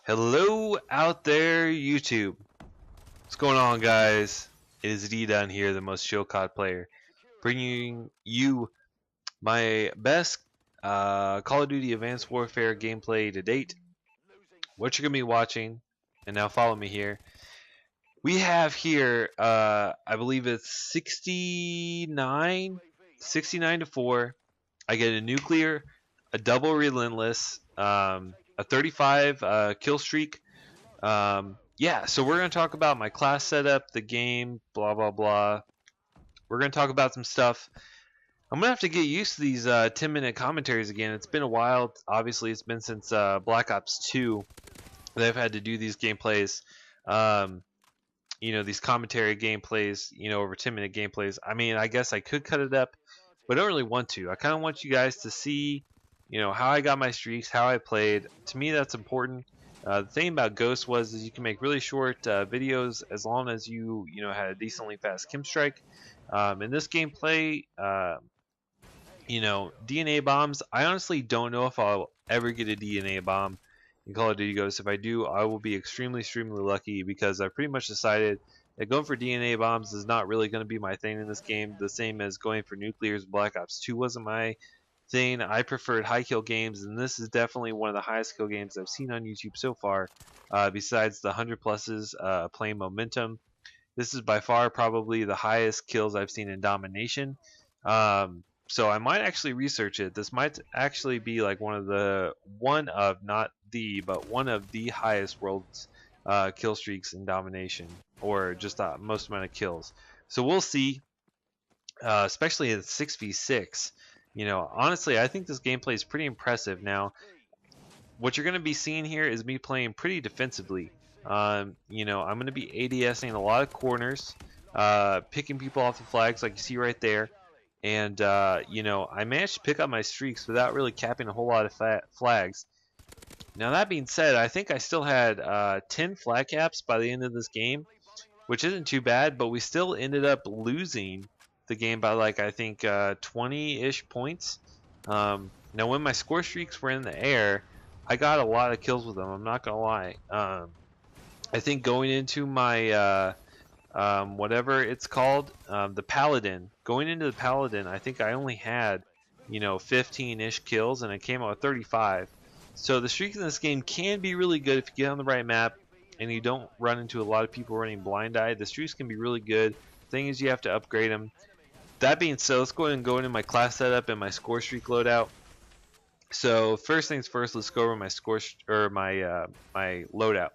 Hello out there, YouTube. What's going on, guys? It is D down here, the most chill COD player, bringing you my best Call of Duty Advanced Warfare gameplay to date. What you're gonna be watching, and now follow me here. We have here, I believe it's 69 to 4. I get a nuclear, a double relentless, a 35 kill streak. Yeah, so we're going to talk about my class setup, the game, blah, blah, blah. We're going to talk about some stuff. I'm going to have to get used to these 10-minute commentaries again. It's been a while. Obviously, it's been since Black Ops 2 that I've had to do these gameplays. These commentary gameplays, over 10-minute gameplays. I mean, I guess I could cut it up, but I don't really want to. I kind of want you guys to see, how I got my streaks, how I played. To me, that's important. The thing about Ghost is you can make really short videos as long as you had a decently fast Killsteak. In this gameplay, DNA bombs. I honestly don't know if I'll ever get a DNA bomb in Call of Duty Ghost. If I do, I will be extremely lucky because I pretty much decided that going for DNA bombs is not really going to be my thing in this game. The same as going for nuclears. Black Ops 2 wasn't my thing. I preferred high kill games, and this is definitely one of the highest kill games I've seen on YouTube so far, besides the 100 pluses playing Momentum. This is by far probably the highest kills I've seen in Domination. So I might actually research it. This might actually be like one of the highest world's kill streaks in Domination, or just the most amount of kills. So we'll see, especially at 6v6. Honestly, I think this gameplay is pretty impressive. Now, what you're going to be seeing here is me playing pretty defensively. I'm going to be ADSing a lot of corners, picking people off the flags like you see right there. And, I managed to pick up my streaks without really capping a whole lot of flags. Now, that being said, I think I still had 10 flag caps by the end of this game, which isn't too bad, but we still ended up losing the game by I think 20-ish points. Now when my score streaks were in the air, I got a lot of kills with them. I'm not gonna lie. I think going into my whatever it's called, the Paladin. Going into the Paladin, I think I only had 15-ish kills, and I came out with 35. So the streaks in this game can be really good if you get on the right map and you don't run into a lot of people running blind eye. The streaks can be really good. Thing is, you have to upgrade them. That being said, let's go ahead and go into my class setup and my score streak loadout. So first things first, let's go over my my loadout.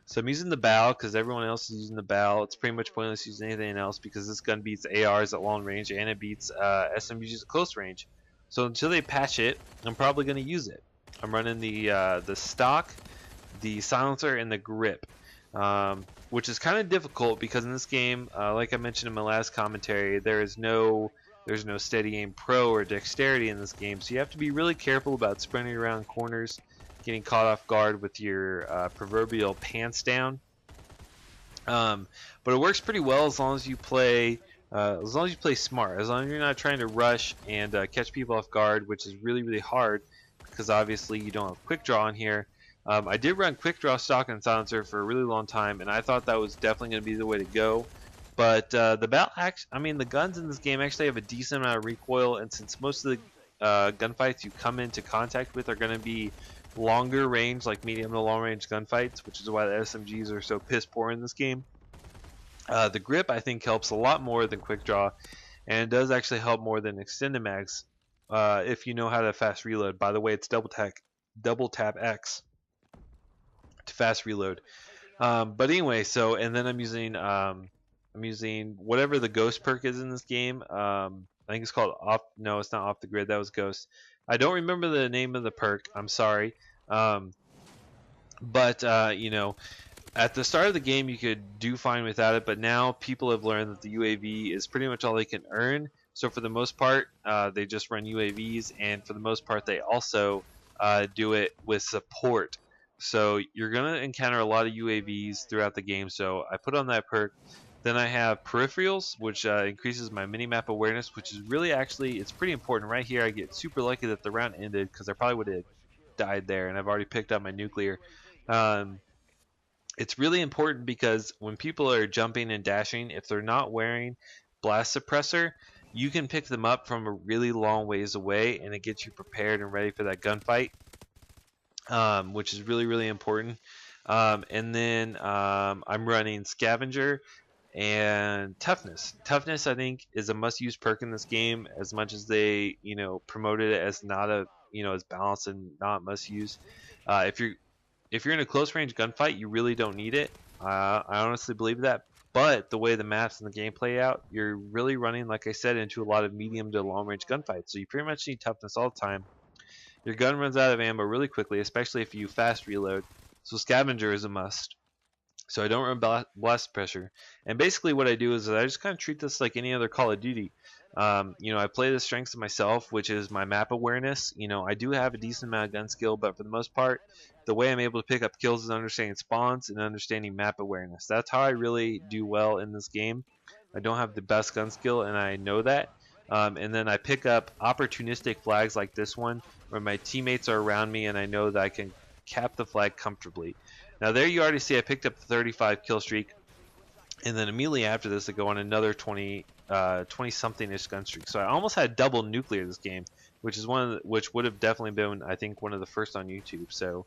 So I'm using the BAL because everyone else is using the BAL. It's pretty much pointless using anything else because this gun beats ARs at long range and it beats SMGs at close range. So until they patch it, I'm probably going to use it. I'm running the stock, the silencer, and the grip. Which is kind of difficult because in this game, like I mentioned in my last commentary, there's no steady aim pro or dexterity in this game, so you have to be really careful about sprinting around corners, getting caught off guard with your proverbial pants down. But it works pretty well as long as you play smart, as long as you're not trying to rush and catch people off guard, which is really hard because obviously you don't have quick draw in here. I did run quick draw, stock, and silencer for a really long time, and I thought that was definitely going to be the way to go. But the guns in this game actually have a decent amount of recoil, and since most of the gunfights you come into contact with are going to be longer range, like medium to long range gunfights, which is why the SMGs are so piss poor in this game. The grip I think helps a lot more than quick draw, and it does actually help more than extended mags if you know how to fast reload. By the way, it's double tap X to fast reload. But anyway, and then I'm using whatever the ghost perk is in this game. I think it's called no, it's not off the grid. That was ghost. I don't remember the name of the perk. I'm sorry. But at the start of the game you could do fine without it, but now people have learned that the UAV is pretty much all they can earn. So for the most part, they just run UAVs, and for the most part they also do it with support. So you're going to encounter a lot of UAVs throughout the game, so I put on that perk. Then I have peripherals, which increases my minimap awareness, which is really it's pretty important. Right here I get super lucky that the round ended because I probably would have died there, and I've already picked up my nuclear. Um, it's really important because when people are jumping and dashing, if they're not wearing blast suppressor, you can pick them up from a really long ways away, and it gets you prepared and ready for that gunfight, which is really, really important. And then I'm running scavenger and toughness. Toughness, I think, is a must-use perk in this game. As much as they, promoted it as not a, as balanced and not must-use. If you're in a close range gunfight, you really don't need it. I honestly believe that. But the way the maps and the game play out, you're really running, like I said, into a lot of medium to long range gunfights. So you pretty much need toughness all the time. Your gun runs out of ammo really quickly, especially if you fast reload. So scavenger is a must. So I don't run blast pressure. And basically what I do is I just kind of treat this like any other Call of Duty. I play the strengths of myself, which is my map awareness. I do have a decent amount of gun skill, but for the most part, the way I'm able to pick up kills is understanding spawns and understanding map awareness. That's how I really do well in this game. I don't have the best gun skill, and I know that. And then I pick up opportunistic flags like this one, where my teammates are around me, and I know that I can cap the flag comfortably. Now there you already see I picked up the 35 kill streak, and then immediately after this I go on another 20 something-ish gun streak. So I almost had double nuclear this game, which is which would have definitely been, I think, one of the first on YouTube. So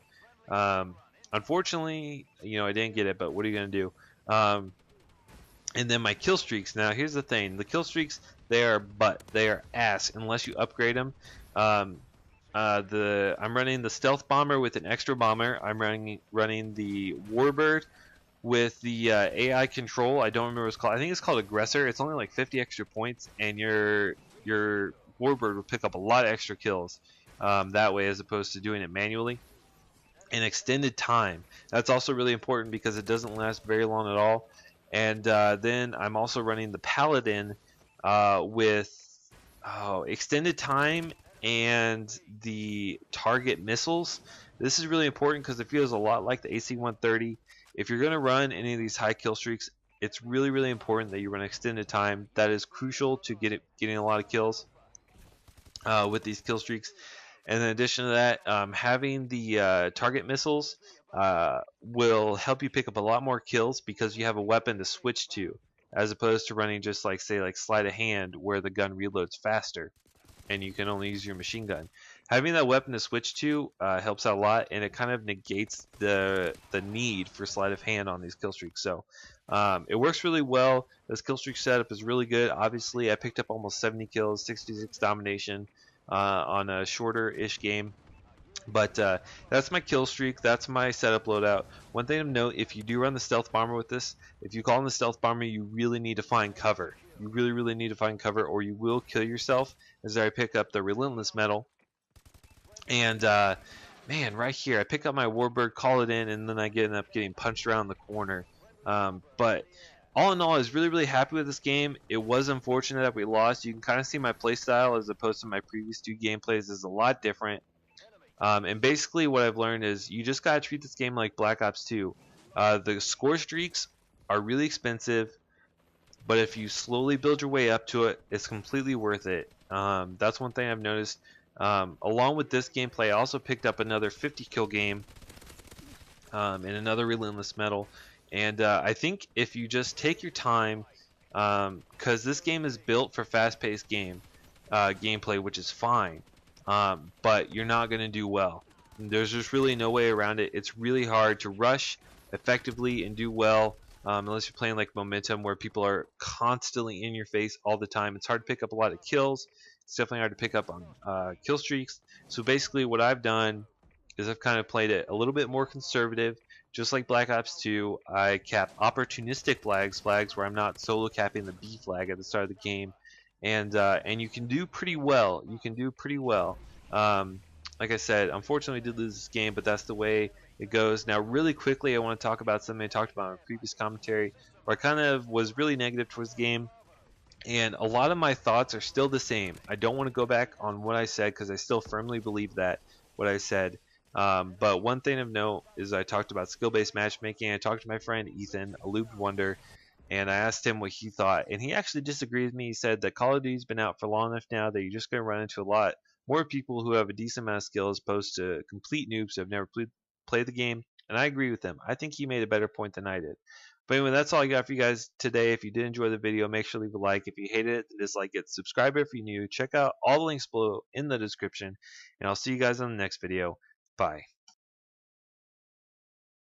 unfortunately, I didn't get it, but what are you gonna do? And then my kill streaks. Now here's the thing: the kill streaks, they are ass unless you upgrade them. I'm running the stealth bomber with an extra bomber. I'm running the warbird with the AI control. I don't remember what it's called. I think it's called aggressor. It's only like 50 extra points, and your warbird will pick up a lot of extra kills that way, as opposed to doing it manually. And extended time. That's also really important because it doesn't last very long at all. And then I'm also running the paladin with extended time and the target missiles. This is really important because it feels a lot like the AC-130. If you're going to run any of these high kill streaks, it's really, really important that you run extended time. That is crucial to getting a lot of kills with these kill streaks. And in addition to that, having the target missiles will help you pick up a lot more kills because you have a weapon to switch to, as opposed to running just like, say, like sleight of hand, where the gun reloads faster and you can only use your machine gun. Having that weapon to switch to helps out a lot, and it kind of negates the need for sleight of hand on these kill streaks. So it works really well. This kill streak setup is really good. Obviously, I picked up almost 70 kills, 66 domination on a shorter-ish game. But that's my kill streak. That's my setup loadout. One thing to note: if you do run the stealth bomber with this, if you call in the stealth bomber, you really need to find cover. You really, really need to find cover, or you will kill yourself. As I pick up the Relentless medal, and man, right here, I pick up my warbird, call it in, and then I end up getting punched around the corner. But all in all, I was really, really happy with this game. It was unfortunate that we lost. You can kind of see my playstyle as opposed to my previous two gameplays is a lot different. And basically what I've learned is you just gotta treat this game like Black Ops 2. The score streaks are really expensive, but if you slowly build your way up to it, it's completely worth it. That's one thing I've noticed. Along with this gameplay, I also picked up another 50 kill game and another Relentless medal. And I think if you just take your time, because this game is built for fast-paced gameplay, which is fine. But you're not going to do well. There's just really no way around it. It's really hard to rush effectively and do well unless you're playing like Momentum, where people are constantly in your face all the time. It's hard to pick up a lot of kills. It's definitely hard to pick up on kill streaks. So basically what I've done is I've kind of played it a little bit more conservative. Just like Black Ops 2, I cap opportunistic flags where I'm not solo capping the B flag at the start of the game. And you can do pretty well. You can do pretty well. Like I said, unfortunately, we did lose this game, but that's the way it goes. Now, really quickly, I want to talk about something I talked about in a previous commentary, where I kind of was really negative towards the game, and a lot of my thoughts are still the same. I don't want to go back on what I said because I still firmly believe that what I said. But one thing of note is I talked about skill-based matchmaking. I talked to my friend Ethan, a Lubed Wonder, and I asked him what he thought, and he actually disagreed with me. He said that Call of Duty's been out for long enough now that you're just going to run into a lot more people who have a decent amount of skill as opposed to complete noobs who have never played the game. And I agree with him. I think he made a better point than I did. But anyway, that's all I got for you guys today. If you did enjoy the video, make sure to leave a like. If you hated it, dislike it. Subscribe if you're new. Check out all the links below in the description. And I'll see you guys on the next video. Bye.